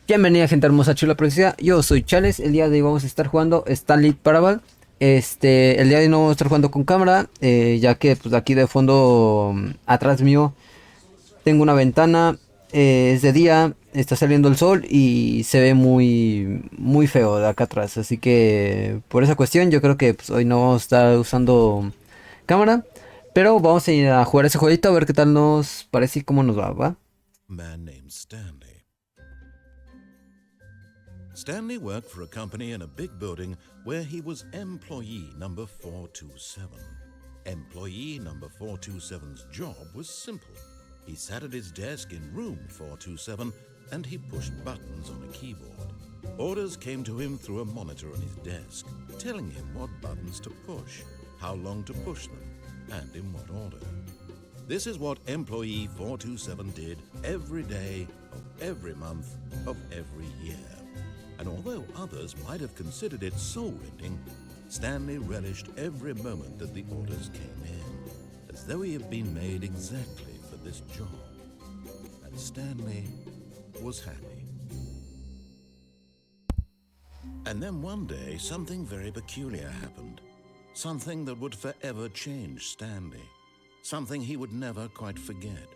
Bienvenida gente hermosa, chula, preciosa. Yo soy Chales. El día de hoy vamos a estar jugando Stanley Parable. El día de hoy no vamos a estar jugando con cámara, ya que pues aquí de fondo, atrás mío, tengo una ventana. Es de día, está saliendo el sol y se ve muy feo de acá atrás. Así que por esa cuestión yo creo que pues, hoy no vamos a estar usando cámara. Pero vamos a ir a jugar ese jueguito a ver qué tal nos parece y cómo nos va, ¿va? Man named Stanley. Stanley worked for a company in a big building where he was employee number 427. Employee number 427's job was simple. He sat at his desk in room 427 and he pushed buttons on a keyboard. Orders came to him through a monitor on his desk, telling him what buttons to push, how long to push them, and in what order. This is what employee 427 did every day of every month of every year. And although others might have considered it soul-rending, Stanley relished every moment that the orders came in, as though he had been made exactly for this job. And Stanley was happy. And then one day, something very peculiar happened. Something that would forever change Stanley. Something he would never quite forget.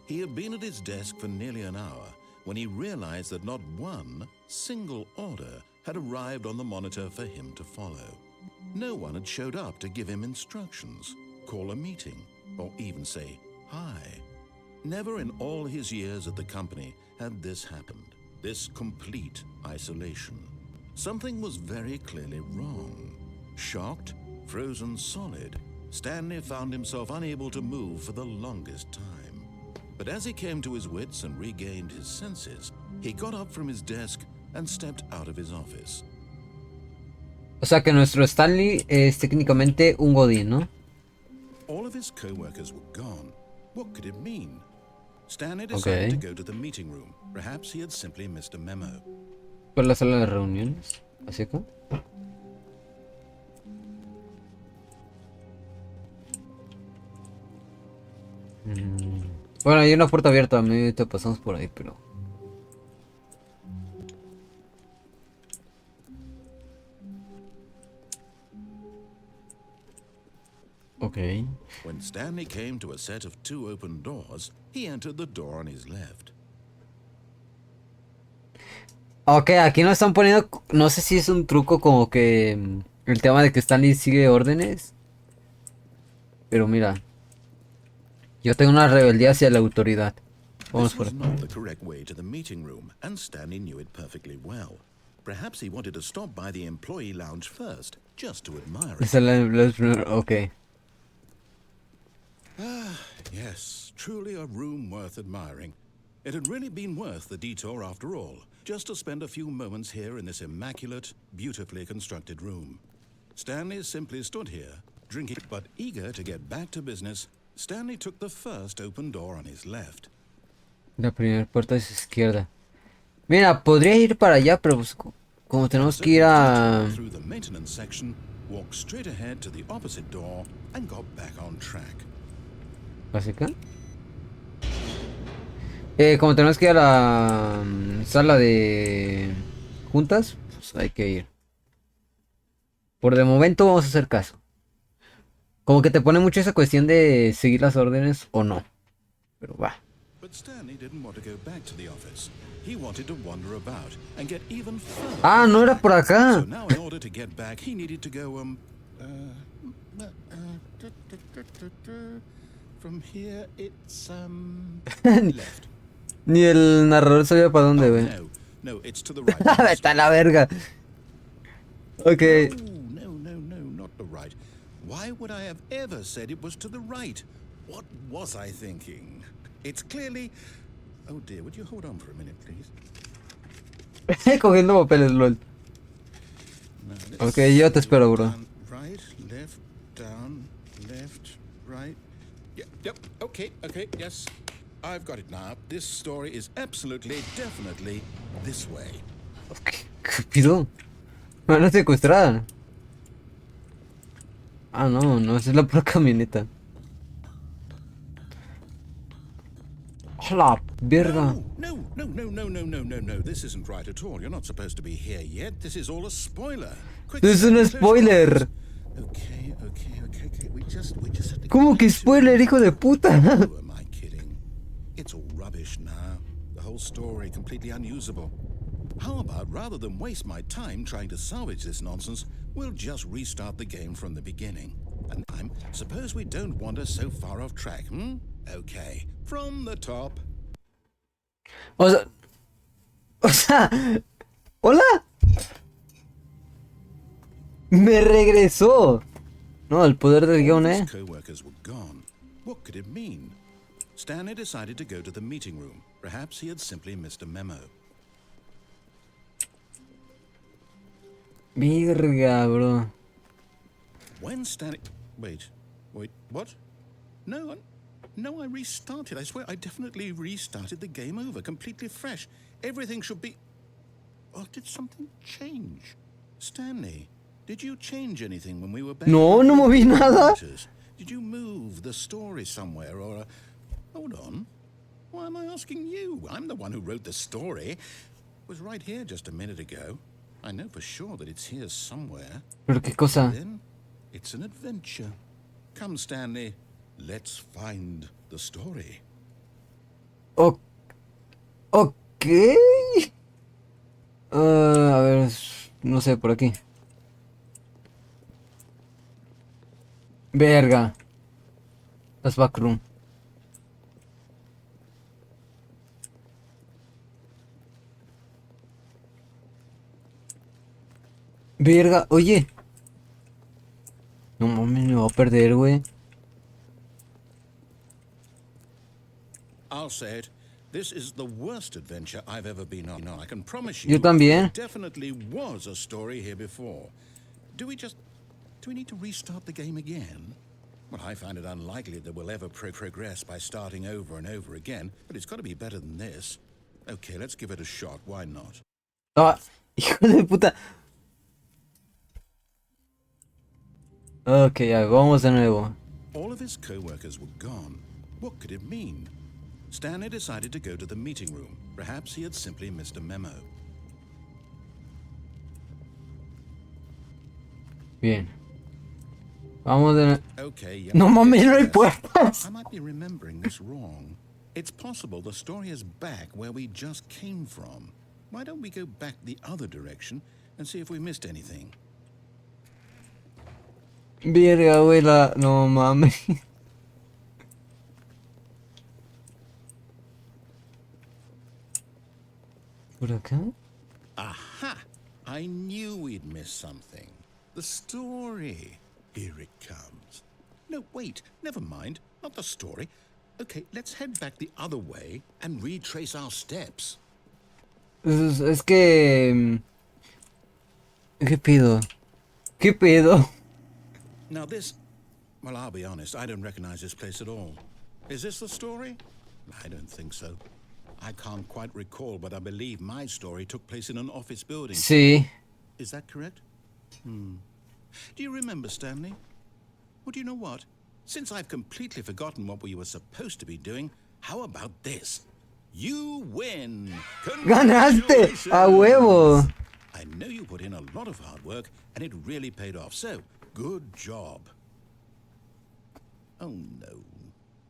He had been at his desk for nearly an hour when he realized that not one single order had arrived on the monitor for him to follow. No one had showed up to give him instructions, call a meeting, or even say hi. Never in all his years at the company had this happened, this complete isolation. Something was very clearly wrong. Shocked, frozen solid, Stanley found himself unable to move for the longest time. But as he came to his wits and regained his senses, he got up from his desk and stepped out of his office. O sea que nuestro Stanley es técnicamente un godín, ¿no? All of his co-workers were gone. What could it mean? Stanley decided to go to the meeting room. Perhaps he had simply missed a memo. ¿Por la sala de reuniones? ¿Así acá? Bueno, hay una puerta abierta, a mí te pasamos por ahí, pero... Okay. When Stanley came to a set of two open doors, he entered the door on his left. Ok, aquí nos están poniendo... No sé si es un truco como que... el tema de que Stanley sigue órdenes. Pero mira... Yo tengo una rebeldía hacia la autoridad. Vamos por This was aquí. not the correct way to the meeting room, and Stanley knew it perfectly well. Perhaps he wanted to stop by the employee lounge first, just to admire it. Esa es la... Ok. Yes, truly a room worth admiring. It had really been worth the detour after all, just to spend a few moments here in this immaculate, beautifully constructed room. Stanley simply stood here, drinking, but eager to get back to business. Stanley took the first open door on his left. La primera puerta es izquierda. Mira, podría ir para allá, pero pues, como tenemos que ir a... Through the maintenance section, walked straight ahead to the opposite door and got back on track. ¿Hacia acá? Como tenemos que ir a la sala de juntas, pues hay que ir. Por de momento vamos a hacer caso. Como que te pone mucho esa cuestión de seguir las órdenes o no. Pero va. But Stanley didn't want to go back to the office. He wanted to wander about and get even further. Ah, no era por acá. So now in order to get back, he needed to go, from here it's, left. Ni el narrador sabía para dónde, güey. No, it's to the right. Está la verga. Ok. No, not the right. Why would I have ever said it was to the right? What was I thinking? It's clearly... Oh dear, would you hold on for a minute, please? Cogiendo papeles, lol. No, Ok, yo te espero, bro. Right, left, right. Yep, okay, yes. I've got it now. This story is absolutely, definitely this way. ¿Qué pido? Me van a secuestrar. Ah, no, esa es la pura camioneta. ¡A la verga! No, No. This isn't right at all. You're not supposed to be here yet. This is all a spoiler. Quick, Es un close your spoiler. eyes. Okay. We just have to ¿Cómo que get to spoiler, it. hijo de puta? Who am I kidding? It's all rubbish now. The whole story completely unusable. How about, rather than waste my time trying to salvage this nonsense, we'll just restart the game from the beginning. And suppose we don't wander so far off track, Okay, from the top. O sea, ¿hola? Me regresó. No, el poder del guión, All his co-workers were gone. What could it mean? Stanley decided to go to the meeting room. Perhaps he had simply missed a memo. Virga, bro. When Stanley... Wait, what? No, I restarted. I swear, I definitely restarted the game over, completely fresh. Everything should be... Oh, did something change? Stanley, did you change anything when we were back? No moví nada. Did you move the story somewhere, or... Hold on. Why am I asking you? I'm the one who wrote the story. It was right here just a minute ago. I know for sure that it's here somewhere. ¿Pero qué cosa? Then, it's an adventure. Come, Stanley. Let's find the story. Ok. A ver, no sé, por aquí. Verga. Las backroom. Verga, oye. No mames, me voy a perder, güey. I'll say it. This is the worst adventure I've ever been on. I can promise you. Yo también. There definitely was a story here before. Do we need to restart the game again? Well, I find it unlikely that we'll ever progress by starting over and over again, but it's got to be better than this. Okay, let's give it a shot. Why not? Ah, hijo de puta. Ok, ya, vamos de nuevo. All of his co-workers were gone. What could it mean? Stanley decided to go to the meeting room. Perhaps he had simply missed a memo. Bien. Vamos de nuevo. Okay, yeah. No mames, no hay puertas. I might be remembering this wrong. It's possible the story is back where we just came from. Why don't we go back the other direction and see if we missed anything? Verga, abuela. No mames. ¿Por acá? Aha! I knew we'd missed something. The story. Here it comes. No, wait. Never mind. Not the story. Okay, let's head back the other way and retrace our steps. Es que... ¿Qué pido? ¿Qué pedo? Now this... Well, I'll be honest. I don't recognize this place at all. Is this the story? I don't think so. I can't quite recall, but I believe my story took place in an office building. Sí. Is that correct? Do you remember, Stanley? Well, do you know what? Since I've completely forgotten what we were supposed to be doing, how about this? You win! ¡Ganaste! ¡A huevo! I know you put in a lot of hard work, and it really paid off, so good job. Oh,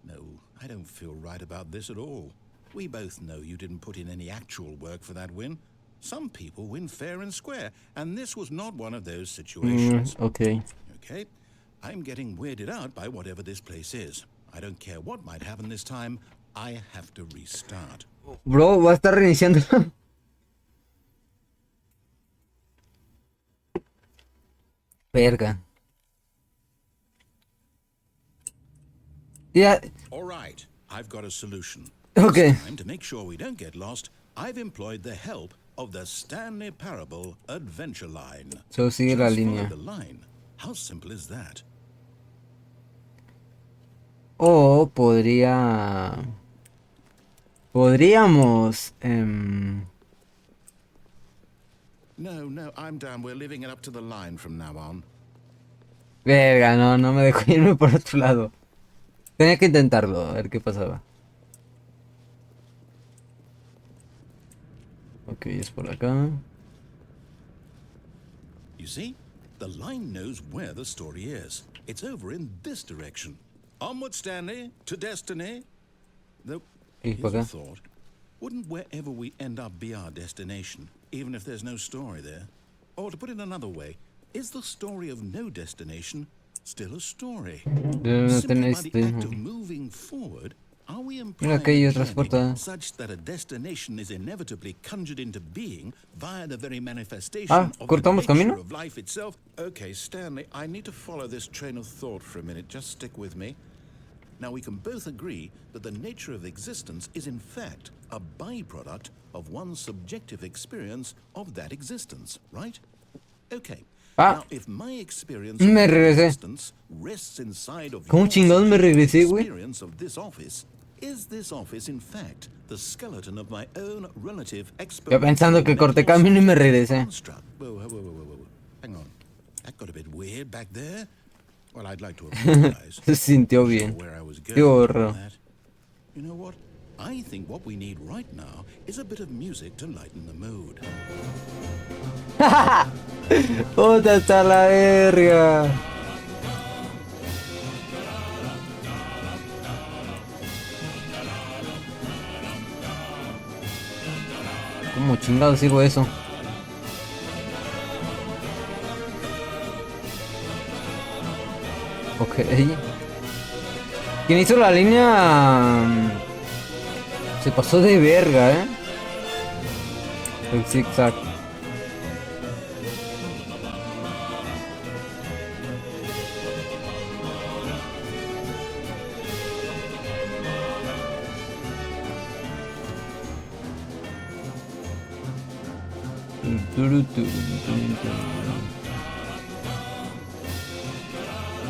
no, I don't feel right about this at all. We both know you didn't put in any actual work for that win. Some people win fair and square, and this was not one of those situations. Ok. Okay, I'm getting weirded out by whatever this place is. I don't care what might happen this time. I have to restart. Bro, va a estar reiniciando. Verga. Ya. All right, I've got a solution. Okay. This time, to make sure we don't get lost, I've employed the help of the Stanley Parable Adventure Line. Solo sigue la Just follow línea. the line. How simple is that? O podría... Podríamos... No, I'm down. We're leaving it up to the line from now on. Verga, no me dejó irme por otro lado. Tenía que intentarlo, a ver qué pasaba. Ok, es por acá. You see, the line knows where the story is. It's over in this direction. Onward, Stanley, to destiny. Though, Y here's por a acá. thought. Wouldn't wherever we end up be our destination, even if there's no story there? Or to put it another way, is the story of no destination still a story? No Simply by tenéis. the act of moving forward, are we Mira que implying hay a otras journey puertas. such that a destination is inevitably conjured into being via the very manifestation Ah, of the ¿cortamos nature camino? of life itself? Okay, Stanley, I need to follow this train of thought for a minute. Just stick with me. Now, we can both agree that the nature of existence is in fact a byproduct of one's subjective experience of that existence, right? Okay. Ah, Now, if my experience me of that regresé. existence rests inside of ¿Cómo your chingados me subjective regresé, güey? experience of this office, is this office in fact the skeleton of my own relative Yo pensando que corté camino y me regresé. construct? Whoa. Hang on. That got a bit weird back there. Well, I'd like to apologize. Se sintió Not sure bien. where I was Qué going with horror. that. You know what? I think what we need right now is a bit of music to lighten the mood. ¡Puta está la verga! ¿Cómo chingados sirvo eso? Ok. Quien hizo la línea se pasó de verga, El zigzag.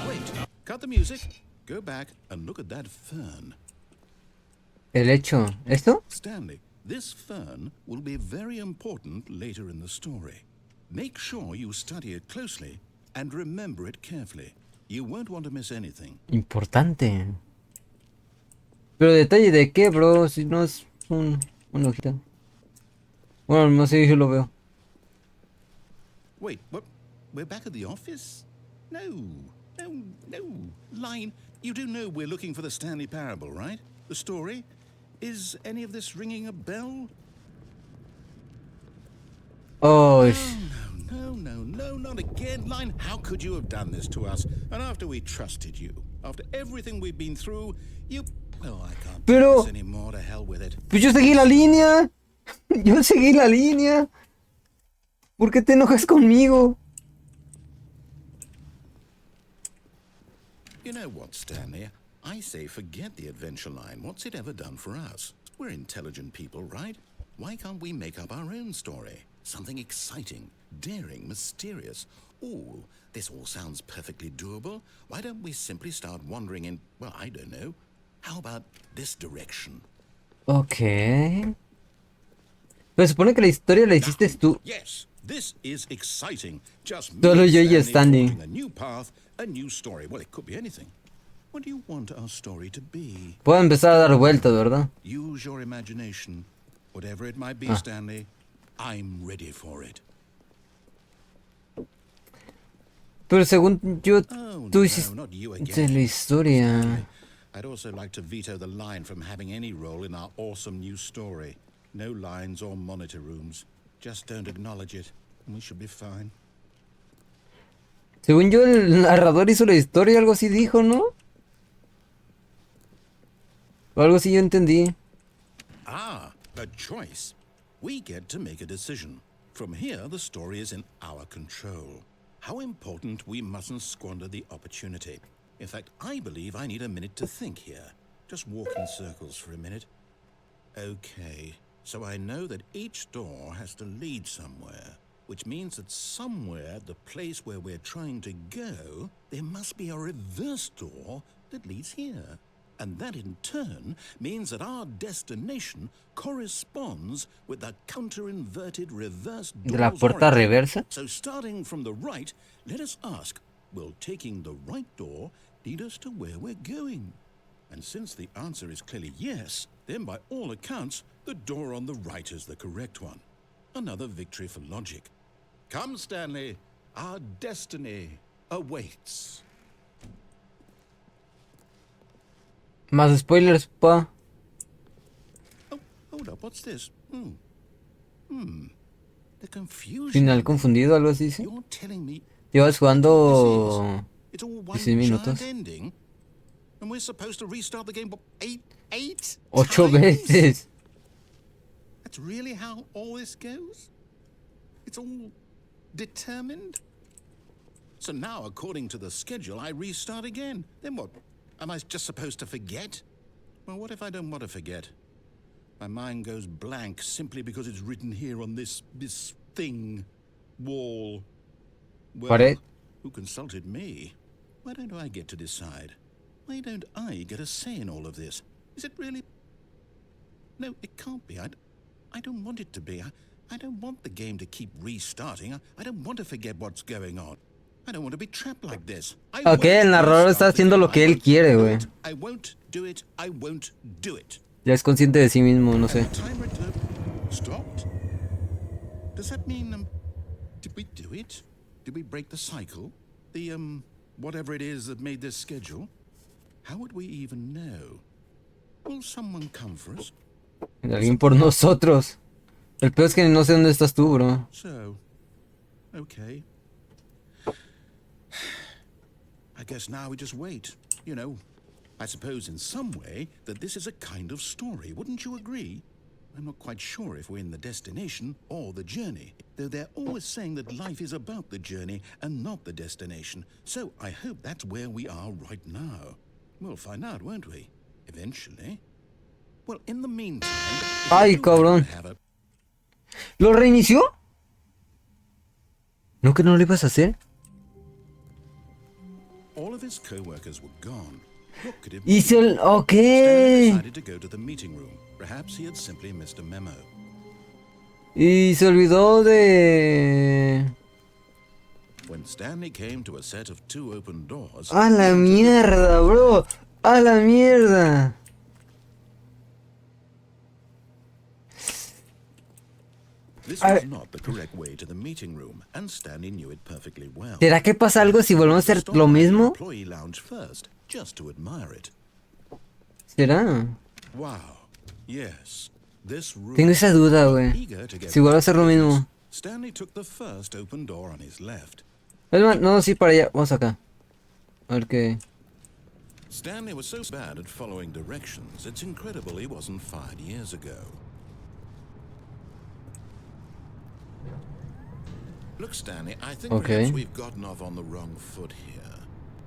Wait, cut the music. Go back and look at that fern. El hecho. ¿Esto? Stanley, this fern will be very important later in the story. Make sure you study it closely and remember it carefully. You won't want to miss anything. Importante. Pero detalle de qué, bro, si no es una hojita. Bueno, no sé si lo veo. Wait, what? We're back at the office? No. Line, you do know we're looking for the Stanley Parable, right? The story? Is any of this ringing a bell? Oh, No, not again. Line, how could you have done this to us? And after we trusted you, after everything we've been through, you... Well, I can't do Pero- this anymore, to hell with it. pues yo seguí la línea. Yo seguí la línea. ¿Por qué te enojas conmigo? You know what, Stanley? I say forget the adventure line. What's it ever done for us? We're intelligent people, right? Why can't we make up our own story? Something exciting, daring, mysterious. Ooh, this all sounds perfectly doable. Why don't we simply start wandering in, well, I don't know. How about this direction? Ok. Pero supone que la historia la hiciste tú. Yes, this is exciting. Just me Solo and yo y Stanley Stanley. forging a new path, a new story. Well, it could be anything. What do you want our story to be? Puedo empezar a dar vueltas, ¿verdad? Use your imagination. Whatever it might be, Stanley, I'm ready for it. Pero según yo, Oh, tú no, hiciste not you la again. historia. I'd also like to veto the line from having any role in our awesome new story. No lines or monitor rooms. Just don't acknowledge it, and we should be fine. Según yo, el narrador hizo la historia, algo así dijo, ¿no? O algo así yo entendí. Ah, a choice. We get to make a decision. From here, the story is in our control. How important we mustn't squander the opportunity. In fact, I believe I need a minute to think here. Just walk in circles for a minute. Okay, so I know that each door has to lead somewhere, which means that somewhere, the place where we're trying to go, there must be a reverse door that leads here. And that in turn means that our destination corresponds with the counter-inverted reverse ¿De la door's puerta origin. reversa? So starting from the right, let us ask, will taking the right door lead us to where we're going? And since the answer is clearly yes, then by all accounts, the door on the right is the correct one. Another victory for logic. Come, Stanley. Our destiny awaits. Más spoilers, pa. Oh, hold up. What's this? The confusion. Final confundido, algo así, ¿sí? You're telling me Llevas jugando it's all one 16 minutos. giant ending, and we're supposed to restart the game eight 8 times? veces. That's really how all this goes? It's all determined? So now, according to the schedule, I restart again. Then what? Am I just supposed to forget? Well, what if I don't want to forget? My mind goes blank simply because it's written here on this thing, wall. Well, Pared. who consulted me? Why don't I get to decide? Why don't I get a say in all of this? Is it really? No, it can't be. I don't want it to be. I don't want the game to keep restarting. I don't want to forget what's going on. I don't want to be trapped like this. Ok, el narrador está haciendo lo que él quiere, güey. I won't do it. I won't do it. Ya es consciente de sí mismo, no sé. Timer stopped. Does that mean did we do it? Did we break the cycle? The whatever it is that made this schedule? How would we even know? Will someone come for us? Alguien por nosotros. El peor es que no sé dónde estás tú, bro. So, okay. I guess now we just wait. You know, I suppose in some way that this is a kind of story. Wouldn't you agree? I'm not quite sure if we're in the destination or the journey, though they're always saying that life is about the journey and not the destination. So I hope that's where we are right now. We'll find out, won't we? Eventually. Well, in the meantime... Ay, cabrón. ¿Lo reinició? ¿No que no lo ibas a hacer? All of his co-workers were gone. What could it be? Hizo el... Ok. Stanley decided to go to the meeting room. Perhaps he had simply missed a memo. Y se olvidó de... When Stanley came to a set of 2 open doors... ¡A la mierda, bro! ¡A la mierda! This was not the correct way to the meeting room, and Stanley knew it perfectly well. ¿Será que pasa algo si volvemos a hacer lo mismo? Employee lounge first, just to admire it. ¿Será? Wow. Yes. This room. Tengo esa duda, güey. Si vuelvo a hacer lo mismo. Stanley took the first open door on his left. No, sí, para allá. Vamos acá. A ver qué... Stanley was so bad at following directions, it's incredible he wasn't fired years ago. Look, Stanley, I think perhaps we've gotten off on the wrong foot here.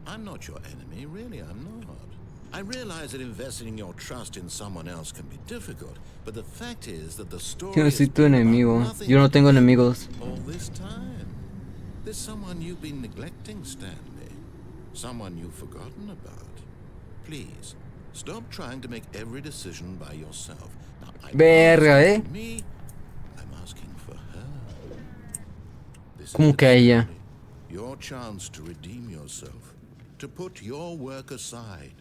I'm not your enemy, really, I'm not. I realize that investing your trust in someone else can be difficult, but the fact is that the story Yo no soy tu enemigo. Yo no tengo enemigos. All this time. There's someone you've been neglecting, Stanley. Someone you've forgotten about. Please, stop trying to make every decision by yourself. Now, Verga, me, I'm asking for her. This ¿Cómo que a ella? Your chance to redeem yourself, to put your work aside,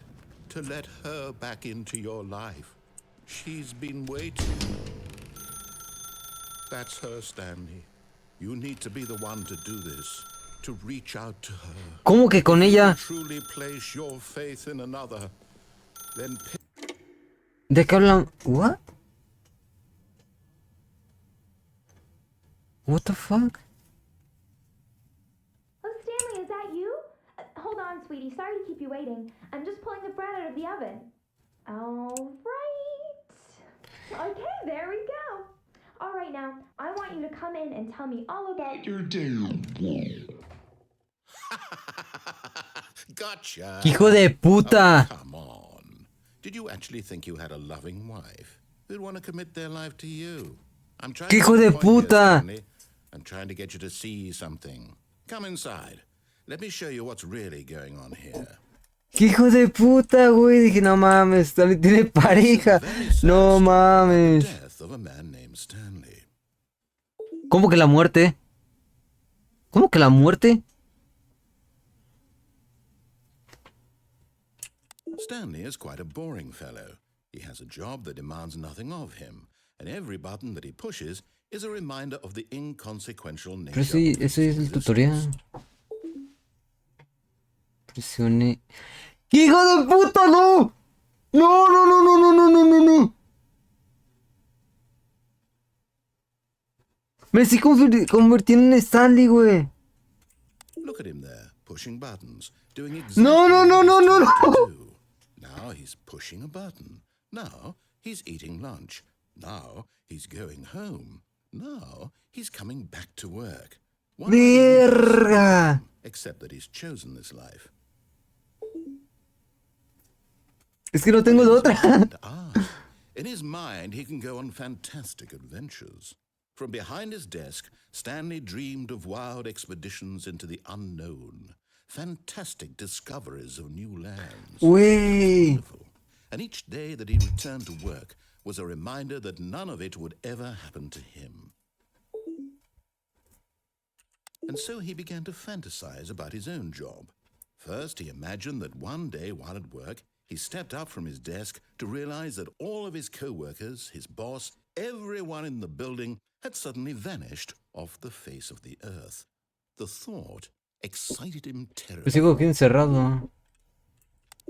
to let her back into your life. She's been waiting. That's her, Stanley. You need to be the one to do this, to reach out to her. ¿Cómo que con ella? Truly place your faith in another. Then ¿De qué hablan? What? What the fuck? Oh, Stanley, is that you? Hold on, sweetie. Sorry to keep you waiting. I'm just pulling the bread out of the oven. All right. Okay, there we go. All right, now, I want you to come in and tell me all about your day. Gotcha. ¡Hijo de puta! Oh, come on. Did you actually think you had a loving wife who'd want to commit their life to you? I'm trying ¡Hijo de puta! I'm trying to get you to see something. Come inside. Let me show you what's really going on here. ¡Qué hijo de puta, güey! Dije, no mames, Stanley tiene pareja. No mames. ¿Cómo que la muerte? ¿Cómo que la muerte? Stanley is quite a boring fellow. He has a job that demands nothing of him, and every button that he pushes is a reminder of the inconsequential Pero nature sí, of ese his es el existence. tutorial. Presione. ¡Hijo de puta, no! ¡No, no, no, no, no, no, no, no, no! Me estoy convirtiendo en Stanley, güey. Look at him there, pushing buttons, doing exactly No, no, no, what he's no, no, told to no. do. Now he's pushing a button. Now he's eating lunch. Now he's going home. Now he's coming back to work. What might he do for Verga. him, except that he's chosen this life? Es que no tengo de otra. In his mind, he can go on fantastic adventures. From behind his desk, Stanley dreamed of wild expeditions into the unknown, fantastic discoveries of new lands. Güey. Wonderful. And each day that he returned to work was a reminder that none of it would ever happen to him. And so he began to fantasize about his own job. First, he imagined that one day while at work, he stepped up from his desk to realize that all of his co-workers, his boss, everyone in the building had suddenly vanished off the face of the earth. The thought excited him Pues sigo aquí terribly. encerrado.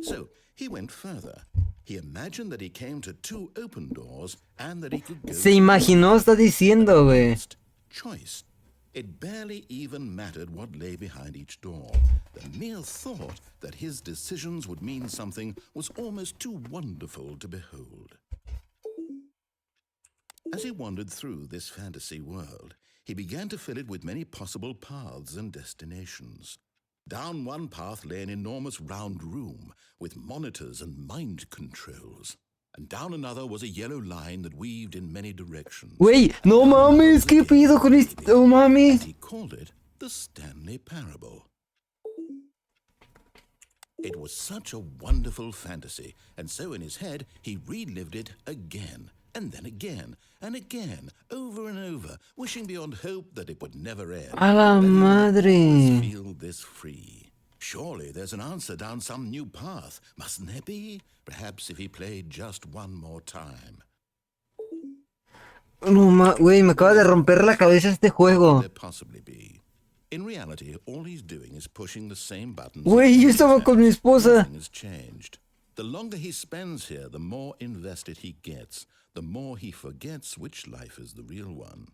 So he went further. He imagined that he came to 2 open doors and that he could go Se imaginó, está diciendo, güey. first choice. It barely even mattered what lay behind each door. The mere thought that his decisions would mean something was almost too wonderful to behold. As he wandered through this fantasy world, he began to fill it with many possible paths and destinations. Down one path lay an enormous round room with monitors and mind controls. And down another was a yellow line that weaved in many directions. Güey, no mames, ¿qué pido con esto? No mames. He called it the Stanley Parable. It was such a wonderful fantasy, and so in his head he relived it again, and then again, and again, over and over, wishing beyond hope that it would never end. A la that he would madre. always feel this free. Surely there's an answer down some new path, mustn't there be? Perhaps if he played just one more time. No mames, güey, me acaba de romper la cabeza este juego. There possibly be. In reality, all he's doing is pushing the same buttons. Güey, yo estaba con mi esposa. Nothing has changed. The longer he spends here, the more invested he gets, the more he forgets which life is the real one.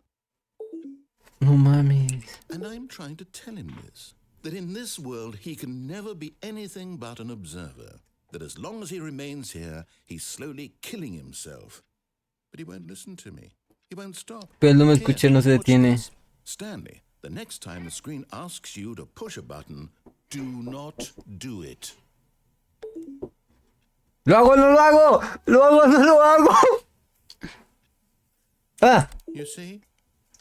No mames. And I'm trying to tell him this, that in this world he can never be anything but an observer, that as long as he remains here, he's slowly killing himself. But he won't listen to me. He won't stop. Pero él no me Here, escucha, no se watch detiene. this. Stanley, the next time the screen asks you to push a button, do not do it. ¡Lo hago, no lo hago! ¡Lo hago, no lo hago! Ah, You see?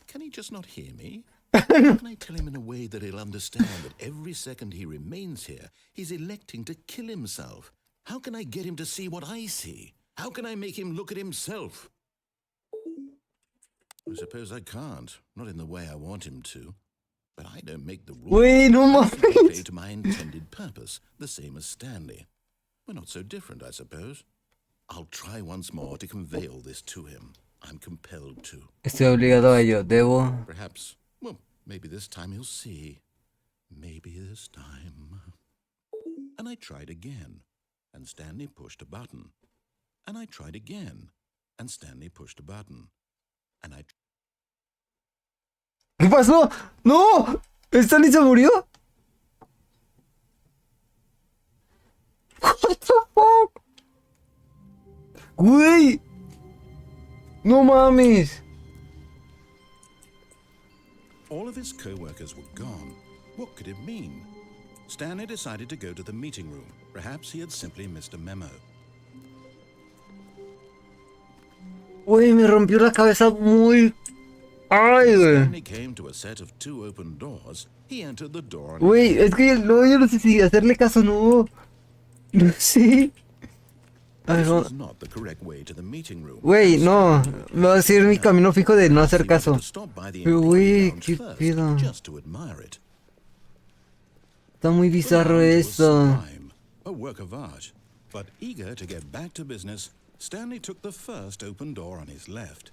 Can he just not hear me? Can I tell him in a way that he'll understand that every second he remains here, he's electing to kill himself? How can I get him to see what I see? How can I make him look at himself? I suppose I can't, not in the way I want him to. But I don't make the rules. güey, no I simply play mames. to my intended purpose, the same as Stanley. We're not so different, I suppose. I'll try once more to convey all this to him. I'm compelled to. Estoy obligado a ello, debo. Perhaps, well, maybe this time he'll see. Maybe this time. And I tried again, and Stanley pushed a button. And I tried again, and Stanley pushed a button. And I ¿Qué pasó? ¡No! ¿Stanley se murió? What the fuck? Güey. No mames. All of his co-workers were gone. What could it mean? Stanley decided to go to the meeting room. Perhaps he had simply missed a memo. Güey, me rompió la cabeza muy... Ay, güey. Stanley came to a set of 2 open doors. He entered the door. Güey, es que no, yo no sé si hacerle caso o no. No sé. A ver, This vamos. was not the correct way to the meeting room. Güey, no. Me va a decir mi camino fijo de no hacer He wanted caso. to stop by the Pero, employee güey, lounge qué first, pedo. just to admire it. Está muy The bizarro lounge was esto. sublime, a work of art. But eager to get back to business, Stanley took the first open door on his left.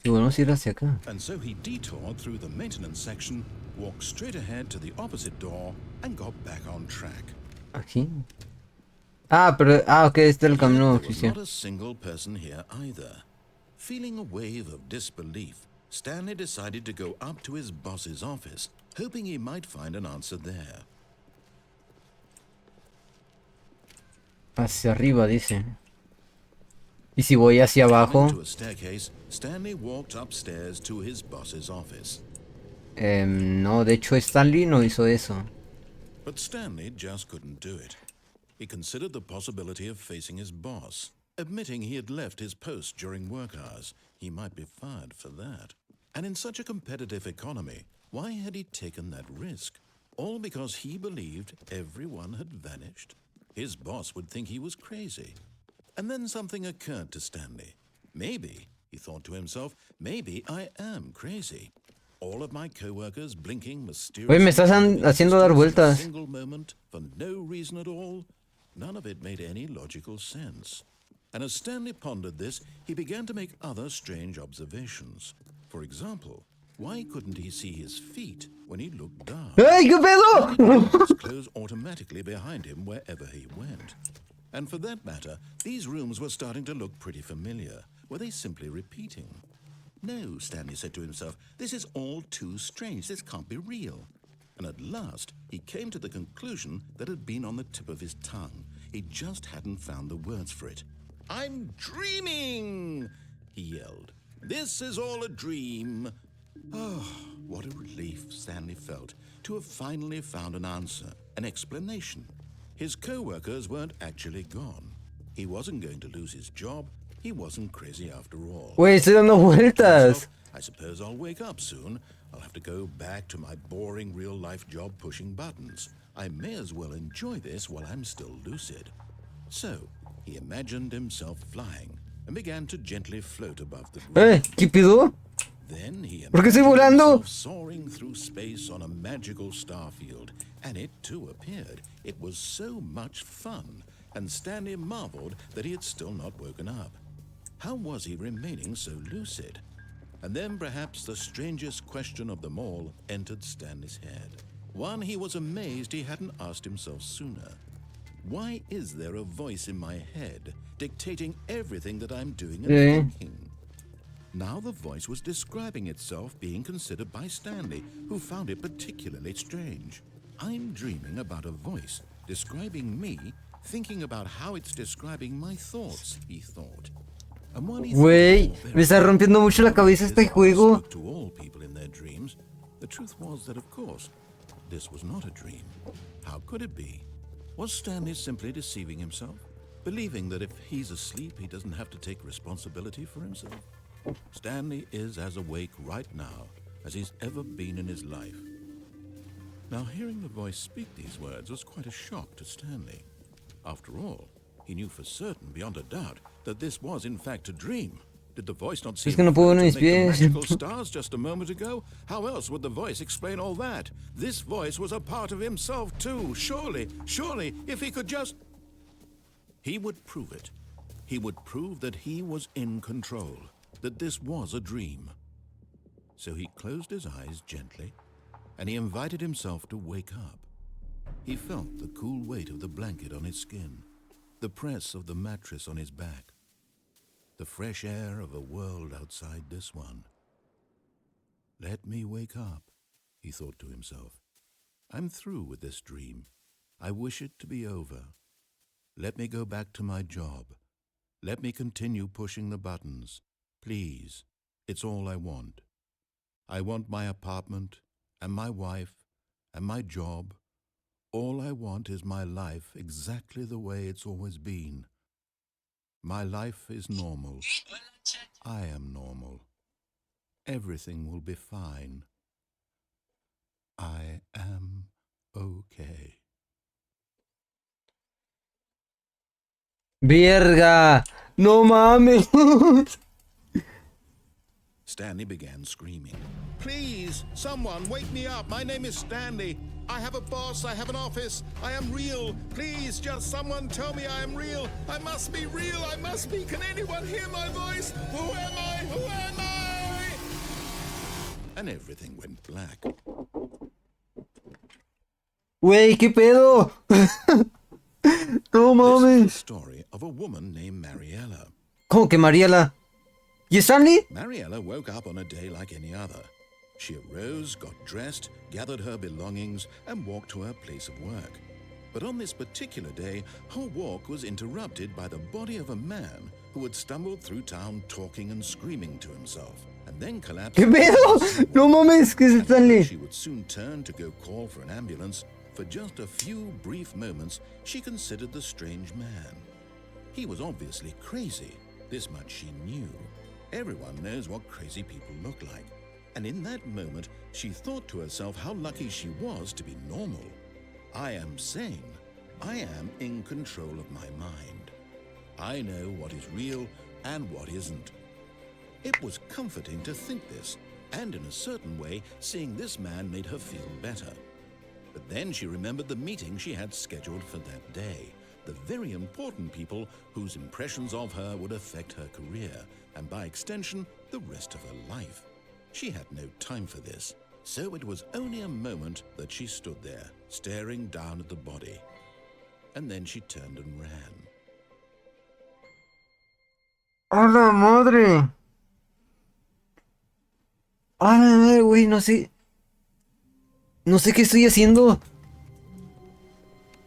Y vamos a ir hacia acá. And so he detoured through the maintenance section, walked straight ahead to the opposite door, and got back on track. Aquí. Ah, pero... Ah, ok, este es el camino There was oficial. not a single person here either. Feeling a wave of disbelief, Stanley decided to go up to his boss's office, hoping he might find an answer there. Hacia arriba, dice. Y si voy hacia abajo... Coming to a staircase, Stanley walked upstairs to his boss's office. No, de hecho Stanley no hizo eso. But Stanley just couldn't do it. He considered the possibility of facing his boss. Admitting he had left his post during work hours, he might be fired for that. And in such a competitive economy, why had he taken that risk? All because he believed everyone had vanished? His boss would think he was crazy. And then something occurred to Stanley. Maybe, he thought to himself, maybe I am crazy. All of my co-workers blinking mysteriously. Oye, me estás haciendo dar vueltas. Single moment for no reason at all. None of it made any logical sense. And as Stanley pondered this, he began to make other strange observations. For example, why couldn't he see his feet when he looked down? ¡Ey, qué pedo! Doors close automatically behind him wherever he went. And for that matter, these rooms were starting to look pretty familiar. Were they simply repeating? No, Stanley said to himself, this is all too strange. This can't be real. And at last, he came to the conclusion that had been on the tip of his tongue. He just hadn't found the words for it. I'm dreaming, he yelled. This is all a dream. Oh, what a relief Stanley felt to have finally found an answer, an explanation. His co-workers weren't actually gone. He wasn't going to lose his job. He wasn't crazy after all. Güey, estoy dando vueltas. I suppose I'll wake up soon. I'll have to go back to my boring real-life job pushing buttons. I may as well enjoy this while I'm still lucid. So, he imagined himself flying and began to gently float above the ground. ¿Qué pido? Then he ¿Por qué estoy imagined volando? himself soaring through space on a magical star field, and it too appeared. It was so much fun, and Stanley marveled that he had still not woken up. How was he remaining so lucid? And then perhaps the strangest question of them all entered Stanley's head. One he was amazed he hadn't asked himself sooner. Why is there a voice in my head dictating everything that I'm doing and thinking? Now the voice was describing itself being considered by Stanley, who found it particularly strange. I'm dreaming about a voice describing me, thinking about how it's describing my thoughts, he thought. And when he Güey, thought me está rompiendo mucho la cabeza este juego. spoke to all people in their dreams, the truth was that, of course, this was not a dream. How could it be? Was Stanley simply deceiving himself, believing that if he's asleep, he doesn't have to take responsibility for himself? Stanley is as awake right now as he's ever been in his life. Now, hearing the voice speak these words was quite a shock to Stanley. After all, he knew for certain, beyond a doubt, that this was in fact a dream. Did the voice not seem que no puedo ver to mis make the pies. magical stars just a moment ago? How else would the voice explain all that? This voice was a part of himself too. Surely, if he could just... He would prove it. He would prove that he was in control, that this was a dream. So he closed his eyes gently, and he invited himself to wake up. He felt the cool weight of the blanket on his skin, the press of the mattress on his back, the fresh air of a world outside this one. Let me wake up, he thought to himself. I'm through with this dream. I wish it to be over. Let me go back to my job. Let me continue pushing the buttons. Please, it's all I want. I want my apartment and my wife and my job. All I want is my life exactly the way it's always been. My life is normal. I am normal. Everything will be fine. I am okay. Verga, no mames. Stanley began screaming. Please, someone, wake me up. My name is Stanley. I have a boss. I have an office. I am real. Please, just someone tell me I am real. I must be real. I must be. Can anyone hear my voice? Who am I? Who am I? and everything went black. Güey, ¿qué pedo? No This was the mames. story of a woman named Mariella. ¿Cómo que Mariela? ¿Y Stanley? Mariella woke up on a day like any other. She arose, got dressed, gathered her belongings, and walked to her place of work. But on this particular day, her walk was interrupted by the body of a man who had stumbled through town talking and screaming to himself, and then collapsed. ¿Qué pedo? No mames, ¿qué es Stanley? She would soon turn to go call for an ambulance. For just a few brief moments, she considered the strange man. He was obviously crazy. This much she knew. Everyone knows what crazy people look like. And in that moment, she thought to herself how lucky she was to be normal. I am sane. I am in control of my mind. I know what is real and what isn't. It was comforting to think this, and in a certain way, seeing this man made her feel better. But then she remembered the meeting she had scheduled for that day, the very important people whose impressions of her would affect her career, and by extension, the rest of her life. She had no time for this, so it was only a moment that she stood there, staring down at the body. And then she turned and ran. ¡A la madre! ¡A la madre, güey! No sé. No sé qué estoy haciendo.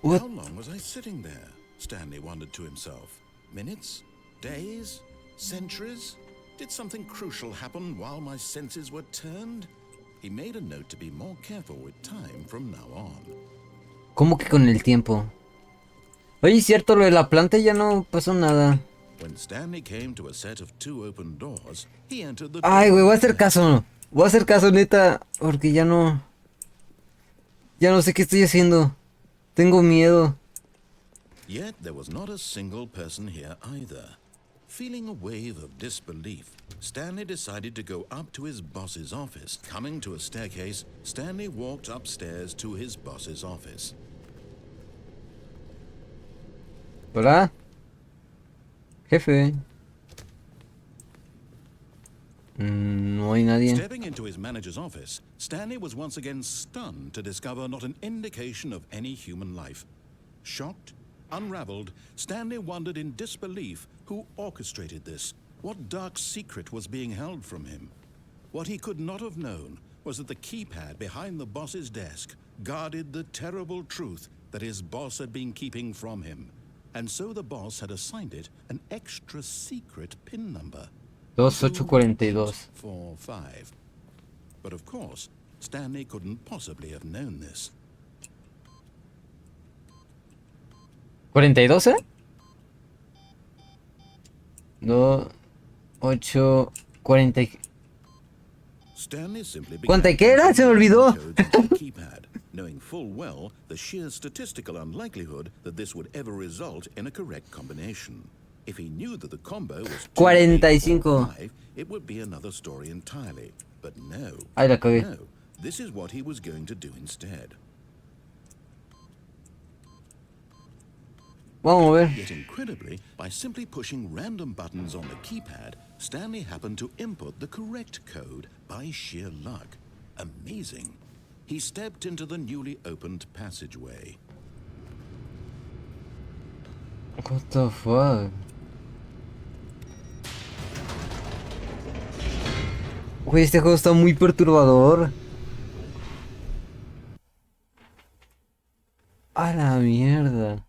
What? How long was I sitting there? Stanley wondered to himself. Minutes? Days? Centuries? Did something crucial happen while my senses were turned? He made a note to be more careful with time from now on. ¿Cómo que con el tiempo? Oye, es cierto, lo de la planta ya no pasó nada. When Stanley came to a set of 2 open doors, he entered the Ay, door güey, voy a hacer caso. Voy a hacer caso, neta, porque ya no... Ya no sé qué estoy haciendo. Tengo miedo. Yet there was not a single person here either. Feeling a wave of disbelief, Stanley decided to go up to his boss's office. Coming to a staircase, Stanley walked upstairs to his boss's office. Hola. Jefe. No hay nadie. Stepping into his manager's office, Stanley was once again stunned to discover not an indication of any human life. Shocked, unraveled, Stanley wondered in disbelief who orchestrated this. What dark secret was being held from him? What he could not have known was that the keypad behind the boss's desk guarded the terrible truth that his boss had been keeping from him. And so the boss had assigned it an extra secret PIN number. 2842. 45. But of course, Stanley couldn't possibly have known this. 42, ¿eh? 2, 8, 40. Stanley simply ¿Cuánta qué era? Se me olvidó. keypad, knowing full well the sheer statistical unlikelihood that this would ever result in a correct combination. If he knew that the combo was 45. it would be another story entirely. But no. Ay, la cagué. No. This is what he was going to do instead. Vamos a ver. Yet incredibly, by simply pushing random buttons on the keypad, Stanley happened to input the correct code by sheer luck. Amazing. He stepped into the newly opened passageway. What the fuck? Güey, este juego está muy perturbador. A la mierda.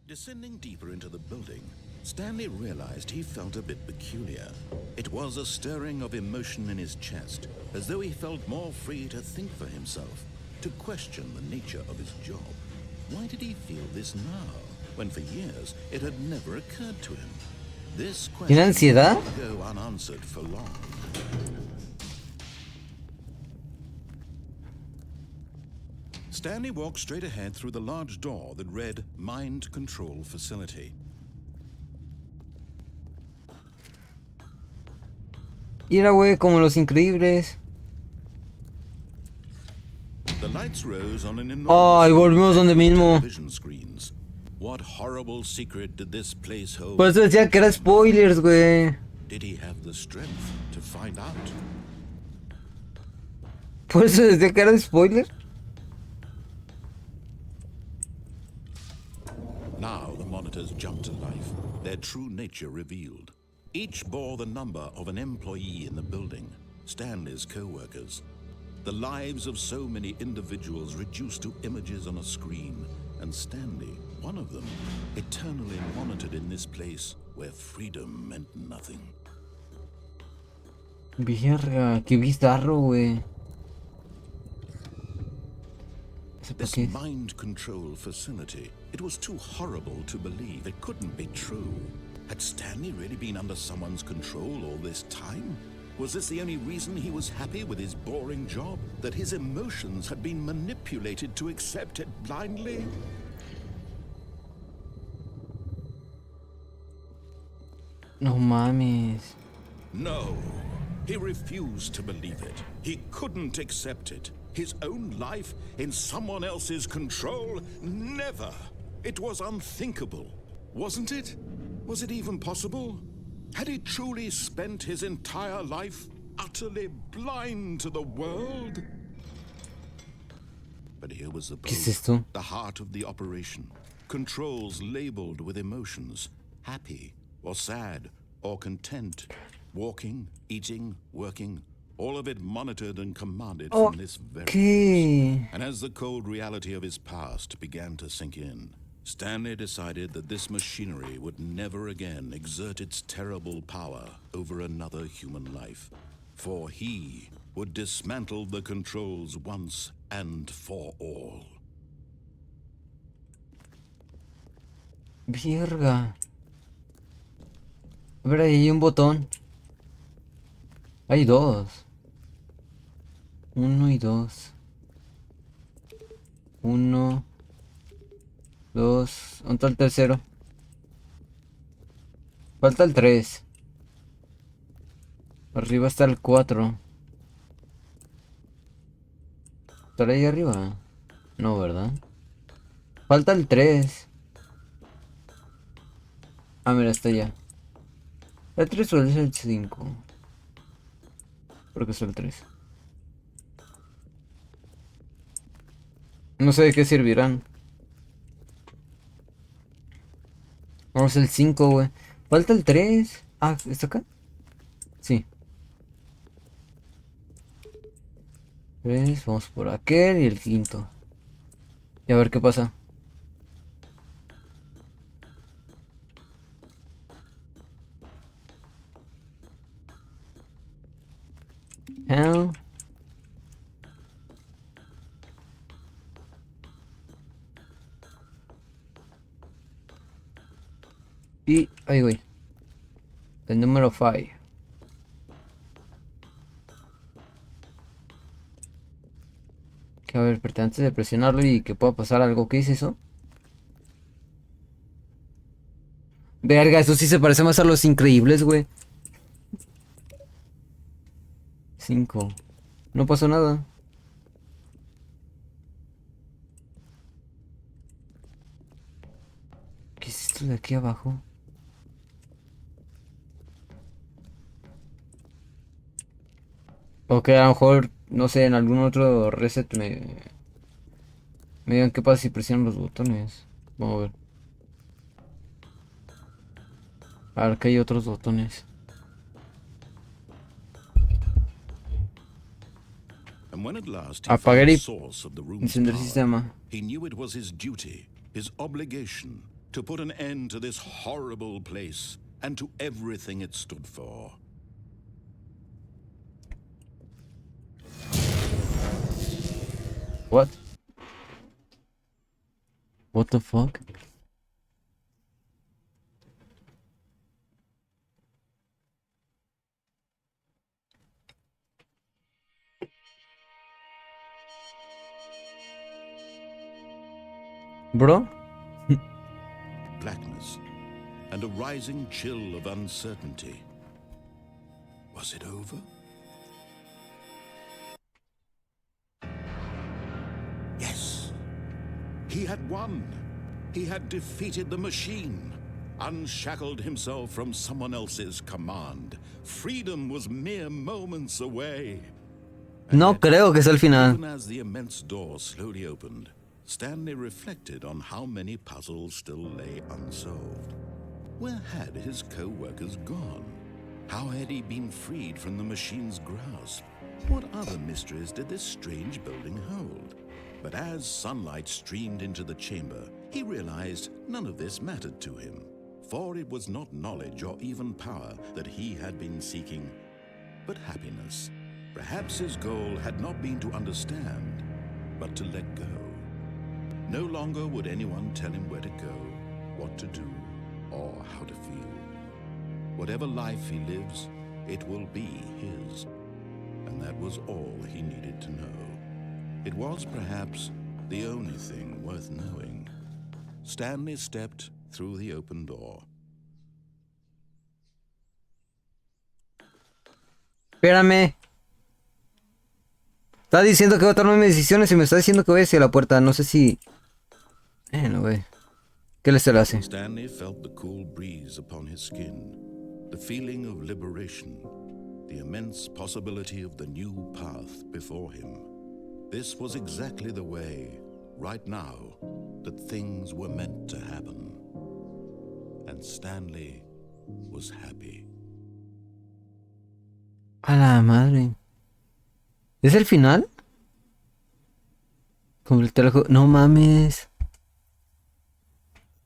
Descending deeper into the building, Stanley realized he felt a bit peculiar. It was a stirring of emotion in his chest, as though he felt more free to think for himself, to question the nature of his job. Why did he feel this now, when for years it had never occurred to him? This question ¿Tiene ansiedad? would go unanswered for long. Stanley walked straight ahead through the large door that read Mind Control Facility. Mira, güey, como Los Increíbles. The lights rose on an Ay, volvimos donde mismo. television screens. What horrible secret did this place hold? Por eso decía que era spoilers, güey. Did he have the strength to find out? Por eso decía que era spoiler. Now the monitors jumped to life, their true nature revealed. Each bore the number of an employee in the building, Stanley's co-workers. The lives of so many individuals reduced to images on a screen, and Stanley, one of them, eternally monitored in this place where freedom meant nothing. Verga, qué bizarro, güey. This mind control facility, it was too horrible to believe. It couldn't be true. Had Stanley really been under someone's control all this time? Was this the only reason he was happy with his boring job? That his emotions had been manipulated to accept it blindly? No mames. No. He refused to believe it. He couldn't accept it. His own life in someone else's control? Never. It was unthinkable. Wasn't it? Was it even possible? Had he truly spent his entire life utterly blind to the world? But here was the ¿Qué es proof, esto? the heart of the operation. Controls labeled with emotions, happy or sad or content, walking, eating, working, all of it monitored and commanded from this very place. And as the cold reality of his past began to sink in, Stanley decided that this machinery would never again exert its terrible power over another human life, for he would dismantle the controls once and for all. Verga. A ver, ahí hay un botón. Hay dos. 1 y 2. 1, 2. ¿Dónde está el tercero? Falta el 3. Arriba está el 4. ¿Estará ahí arriba? No, ¿verdad? Falta el 3. Ah, mira, está allá. ¿El 3 o es el 5? Creo que es el 3. No sé de qué servirán. Vamos el 5, güey. Falta el 3. Ah, ¿está acá? Sí. 3, vamos por aquel y el quinto. Y a ver qué pasa. Hell. Y ahí voy. El número 5. Que a ver, pero antes de presionarlo y que pueda pasar algo. ¿Qué es eso? Verga, eso sí se parece más a Los Increíbles, güey. 5. No pasó nada. ¿Qué es esto de aquí abajo? Ok, a lo mejor, no sé, en algún otro reset me digan qué pasa si presionan los botones. Vamos a ver. A ver que hay otros botones. And when at last he Apagar found the y source of the room's encender power, sistema. he knew it was his duty, his obligation, to put an end to this horrible place and to everything it stood for. What? What the fuck? Bro. Blackness and a rising chill of uncertainty. Was it over? Yes. He had won. He had defeated the machine, unshackled himself from someone else's command. Freedom was mere moments away. No creo que sea el final. Even as the immense door slowly opened, Stanley reflected on how many puzzles still lay unsolved. Where had his co-workers gone? How had he been freed from the machine's grasp? What other mysteries did this strange building hold? But as sunlight streamed into the chamber, he realized none of this mattered to him, for it was not knowledge or even power that he had been seeking, but happiness. Perhaps his goal had not been to understand, but to let go. No longer would anyone tell him where to go, what to do, or how to feel. Whatever life he lives, it will be his. And that was all he needed to know. It was perhaps the only thing worth knowing. Stanley stepped through the open door. Espérame. Está diciendo que voy a tomar mis decisiones y me está diciendo que voy hacia la puerta. No sé si... no, güey. ¿Qué le se lo hace? Stanley felt the cool breeze upon his skin, the feeling of liberation, the immense possibility of the new path before him. This was exactly the way, right now, that things were meant to happen. And Stanley was happy. A la madre. ¿Es el final? Completar el juego. No mames.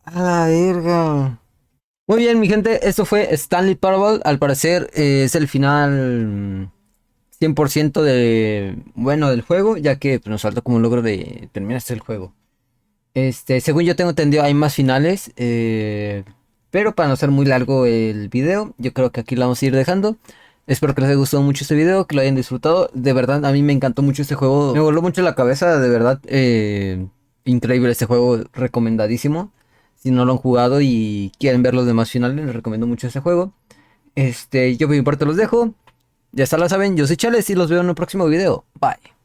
A la verga. Muy bien, mi gente. Esto fue Stanley Parable. Al parecer es el final 100% del juego. Ya que nos falta como un logro de terminar el juego. Según yo tengo entendido, hay más finales. Pero para no ser muy largo el video, yo creo que aquí lo vamos a ir dejando. Espero que les haya gustado mucho este video, que lo hayan disfrutado. De verdad, a mí me encantó mucho este juego. Me voló mucho la cabeza, de verdad. Increíble este juego, recomendadísimo. Si no lo han jugado y quieren ver los demás finales, les recomiendo mucho este juego. Yo por mi parte los dejo. Ya está, lo saben, yo soy Chales y los veo en el próximo video. Bye.